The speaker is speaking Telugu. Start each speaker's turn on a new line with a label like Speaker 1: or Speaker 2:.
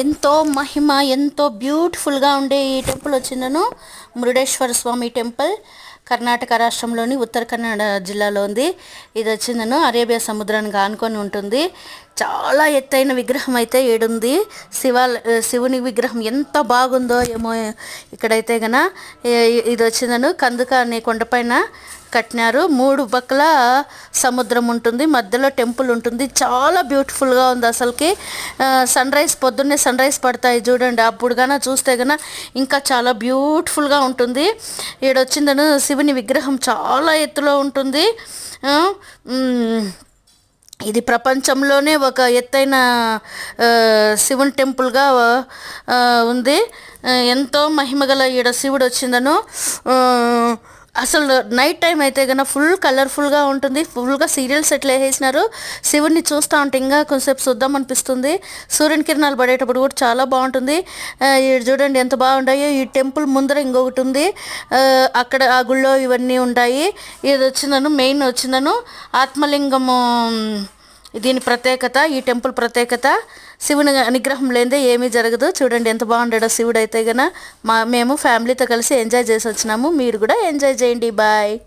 Speaker 1: ఎంతో మహిమ ఎంతో బ్యూటిఫుల్గా ఉండే ఈ టెంపుల్ వచ్చిందను మురుడేశ్వర స్వామి టెంపుల్ కర్ణాటక రాష్ట్రంలోని ఉత్తర కన్నడ జిల్లాలో ఉంది. ఇది వచ్చిందను అరేబియా సముద్రానికి ఆనుకొని ఉంటుంది. చాలా ఎత్తైన విగ్రహం అయితే ఏడుంది. శివుని విగ్రహం ఎంత బాగుందో ఏమో. ఇక్కడైతే గన ఇది వచ్చిందను కందుక అనే కొండపైన కట్టినారు. 3 పక్కల సముద్రం ఉంటుంది, మధ్యలో టెంపుల్ ఉంటుంది. చాలా బ్యూటిఫుల్గా ఉంది అసలుకి. పొద్దున్నే సన్ రైజ్ పడతాయి చూడండి, అప్పుడు కన్నా చూస్తే కన్నా ఇంకా చాలా బ్యూటిఫుల్గా ఉంటుంది. ఈడొచ్చిందను శివుని విగ్రహం చాలా ఎత్తులో ఉంటుంది. ఇది ప్రపంచంలోనే ఒక ఎత్తైన శివుని టెంపుల్గా ఉంది. ఎంతో మహిమగల ఈడ శివుడు వచ్చిందను. అసలు నైట్ టైం అయితే కన్నా ఫుల్ కలర్ఫుల్గా ఉంటుంది. ఫుల్గా సీరియల్స్ ఎట్లా వేసినారు. శివుడిని చూస్తూ ఉంటే ఇంకా కొంచెంసేపు చూద్దాం అనిపిస్తుంది. సూర్యుని కిరణాలు పడేటప్పుడు కూడా చాలా బాగుంటుంది. చూడండి ఎంత బాగుంటాయో. ఈ టెంపుల్ ముందర ఇంకొకటి ఉంది, అక్కడ ఆ గుళ్ళో ఇవన్నీ ఉంటాయి. ఇది వచ్చిందను మెయిన్ వచ్చిందను ఆత్మలింగము. దీని ప్రత్యేకత, ఈ టెంపుల్ ప్రత్యేకత. శివుని అనుగ్రహం లేదే ఏమీ జరగదు. చూడండి ఎంత బాగుంటాడో శివుడు అయితే గన. మేము ఫ్యామిలీతో కలిసి ఎంజాయ్ చేసి వచ్చినాము. మీరు కూడా ఎంజాయ్ చేయండి. బాయ్.